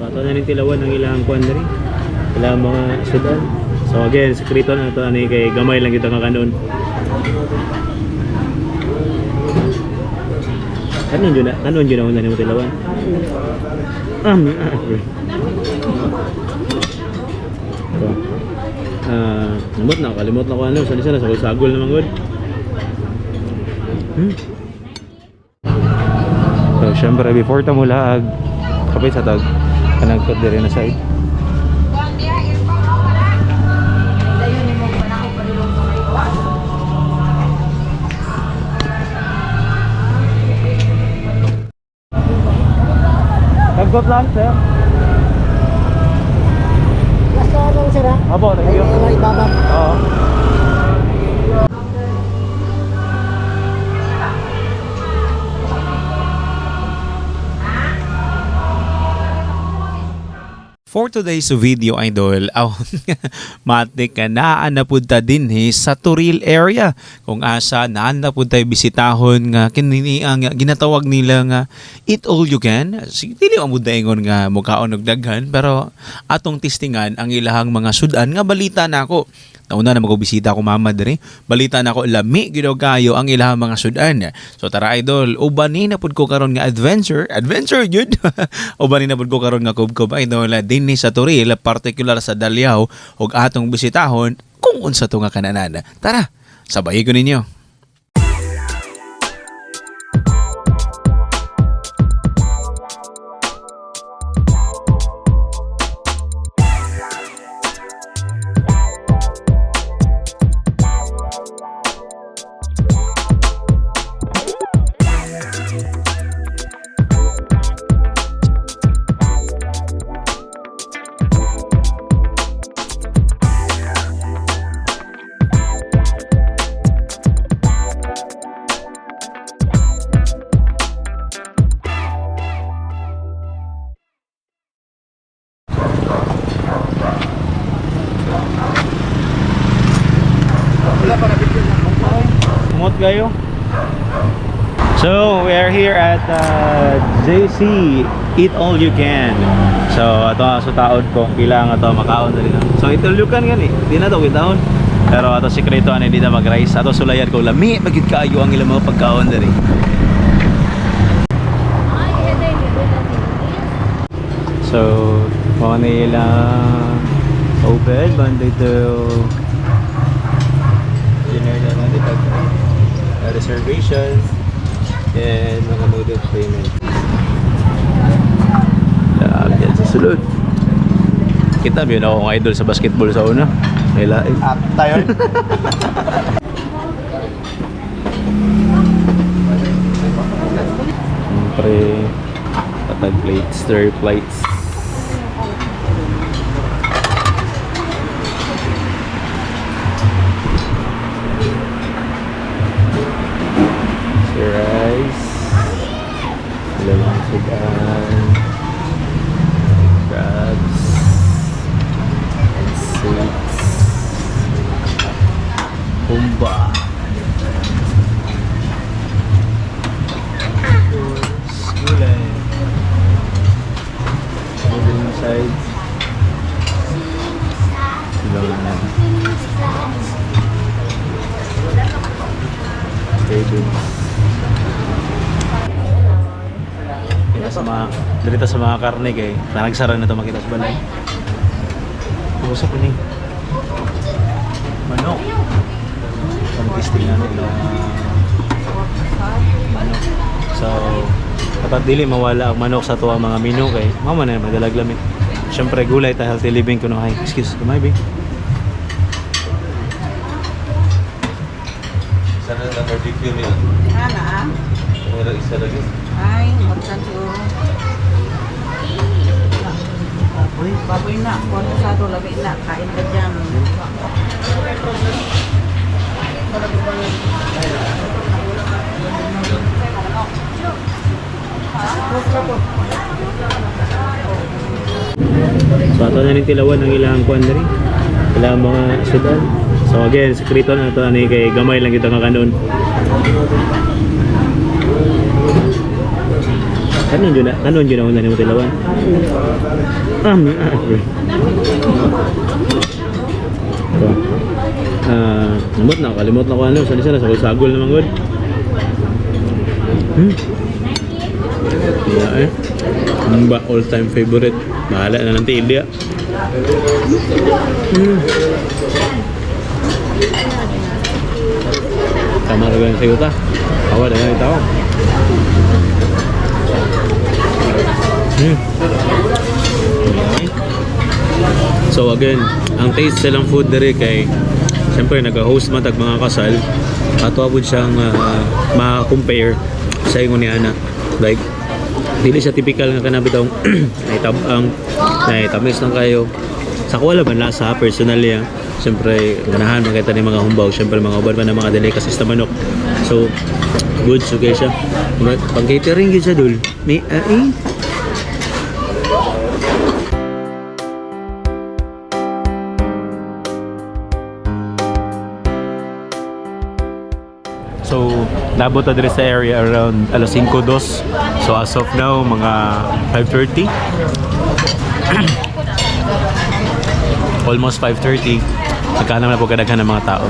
So ato na ning tilawan ang ilang kuan diri. Ilang mga sudan. So again, sekreto na ito ani kay gamay lang kita nga kanon. Kanon jud na unta nimo tilawan. Namot na kalimot na ko ano, sana sagol naman good. So syempre before ta mula kapit sa tag kanagkot diri na side. Tagkot lang sir. Last lang sir ha? Abo, thank you. Ay, ibabang. Oo. For today's video, idol, matik ka naan na punta din sa Turil area. Kung asa naan na punta bisitahon nga kinini ang ginatawag nila nga eat all you can. Dili mo ingon nga mukhaon og daghan, pero atong testingan ang ilahang mga sudan nga balita nako. Nauna na magobisita ko mama diri. Balita na ko lami gid kayo ang ilahang mga sudan. So tara idol, uban ni na pud ko karon nga adventure jud. Uban ni na pud ko karon nga kubkob idol dinhi sa Turil, particular sa Daliao ug atong bisitahon kung unsa to nga kananan. Tara, sabay ko ninyo. Umot kayo. So, we are here at JC Eat All You Can. So, ato sa taod kung kailangan ato makaon dali na. So, eat all you can gani. Di na to without. Pero ato sikreto ani di na mag-rice. Ato sulayan ko lami magid kaayo ang ilang mga pagkaon dali. So, mo nila open Monday to dinner na natin reservation and mga mode of payment. Yan sa sulod. Kita yun ako ng idol sa basketball sa una. May lain. Tayo. Siyempre, patag plates, stir plates. Rice, lemon sudan, crabs, and sweets, humba, gulay, middle sides, silangan, cravings. Sa mga dito sa mga karne kay nagsara na to makita sa balay. Usap ni manok. Pang-testing natin na manok. So kapag dili mawala ang manok sa tuwa mga menu kay mama na madalag lamit. Syempre gulay ta healthy living kuno hay. Excuse me, maybe. Sana na barbecue niya. Ana, Meron isa lagi. ay, magsan siguro. Baboy na, kung ano sa ito, labi na, kain ka dyan. So ato na ning tilawan ang ilang kuan diri. Ilang mga sudan. So again, sekreto na ito ani kay gamay lang kita nga kanon. Kanon yun na una ni mo tilawan. Namot na, kalimot na ko ano, sana sagol naman good. Yeah, Ang ba all time favorite? Bahala na lang tili ah. Tama na ba yung sayo ta? Awa na nga ito. So again, ang taste silang food dere kay siyempre nag-host matag mga kasal ato abud siyang ma-compare sa ingon ni ana. Like dili siya typical nga kanabitaw naitabang naitamis lang kayo sa kuwala man lasa personally siyempre ganahan makita ni mga humbaw siyempre mga uban pa na mga delicacies na manok so good so kaya siya pang catering yun siya dul may So, nabot na din sa area around alas 5:02. So, as of now, mga 5:30. Almost 5:30. Nagkahanap na po kadaghan ng mga tao.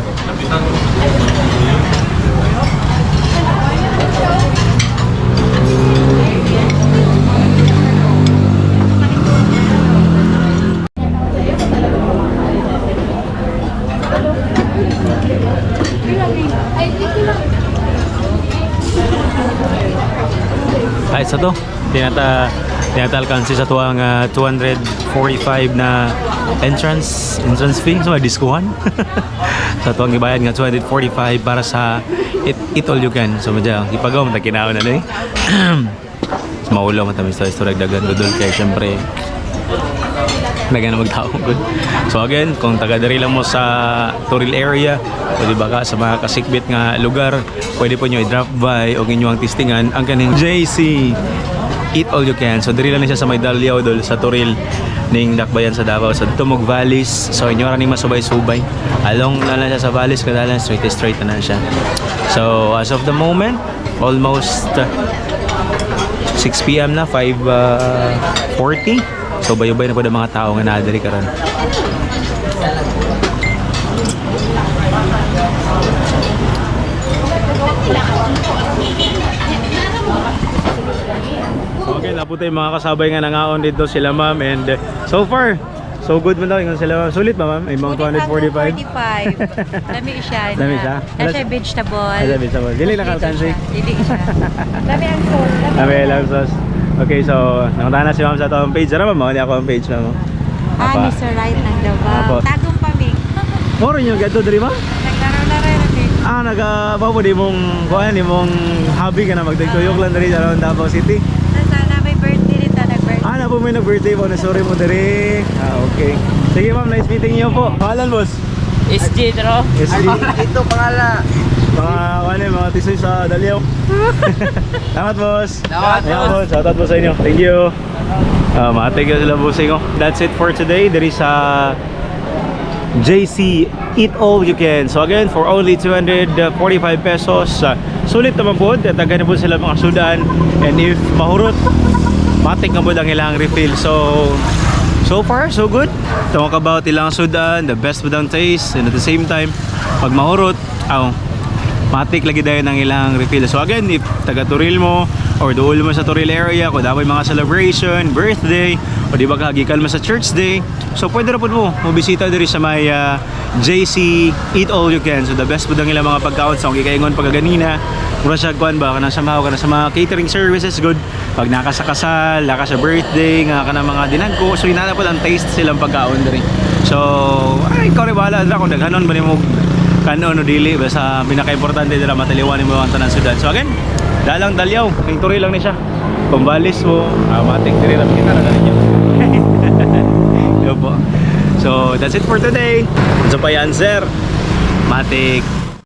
Ay, sa to, tinatalkansi sa tuwang 245 na entrance fee. So, may diskuhan. Sa tuwang ibayad nga 245 para sa eat all you can. So, madya, ipagaw, matagkinaon na lang. Maulaw matamis sa istorya dagan dudol kaya syempre nagana magtao good. So again, kung taga-diri lang mo sa Toril area o di ba ka sa mga kasikbit nga lugar, pwede po nyo i-drop by o inyong tistingan ang kaning JC Eat All You Can. So diri lang siya sa may Dalyaw dol sa Toril ning dakbayan sa Davao sa Tumog Valleys. So inyo ra ning masubay-subay. Along na lang siya sa Valleys kadalan straight na siya. So as of the moment, almost 6 PM na, 5:40. So bayubay na po ng mga tao nga naadari karon. So okay, napunta yung mga kasabay nga nangaon dito sila ma'am and so far so good man daw yung sila ma'am. Sulit ba ma'am? Ay mga 245. 45. Dami siya. Dami siya? Nasa vegetable. Ay, vegetable. Dili na kalkansi. Dili siya. Dami ang sauce. Dami lang sauce. Okay, so nakunta na si ma'am sa atong page. Ano ba? Hindi ako ang page ma'am. Mr. Right ng Davao. Tagong pami. Moro nyo gato diri ma'am? Naglaro-laro rin. Nagabapo di mong kuan di mong hobby ka na magdagtuyok lang diri sa Davao City. Sana may birthday rin ta nag-birthday. Na po may nag-birthday po na sorry mo diri. Okay. Sige ma'am, nice meeting niyo po. Pangalan boss? SG Dro. SG. Ito pangala. Mga tisoy sa Dalyaw. Salamat boss. Salamat, boss. Shoutout po sa inyo. Thank you. Matig sila bossing ko. That's it for today. There is JC Eat All You Can. So again, for only 245 pesos, sulit naman po. Tagay na po sila mga sudan. And if mahurot, matik na po ang ilang refill. So far, so good. Talk about ilang sudan, the best with ang taste. And at the same time, pag mahurot, matik lagi dahil ng ilang refill. So again, if taga Toril mo or duol mo sa Toril area, kung dapat mga celebration, birthday, o di ba kagikan mo sa church day, so pwede na po mo bisita diri sa may JC Eat All You Can. So the best po ang ilang mga pagkaon sa kung ikaingon pagaganina, mura siya kuan ba kana sa mga catering services good. Pag naka sa kasal, naka sa birthday, nga kana mga dinagko, so inana po ang taste silang pagkaon diri. So ay ikaw rin bahala dira kung daghanon ba nimo kanon o dili basta pinaka-importante dira mataliwanin mo ang tanan sudan. So again, dalang Dalyaw, king Toril lang ni siya. Kung balis mo, matik diri ra kita na ninyo. Yo po. So that's it for today. Sa payan sir. Matik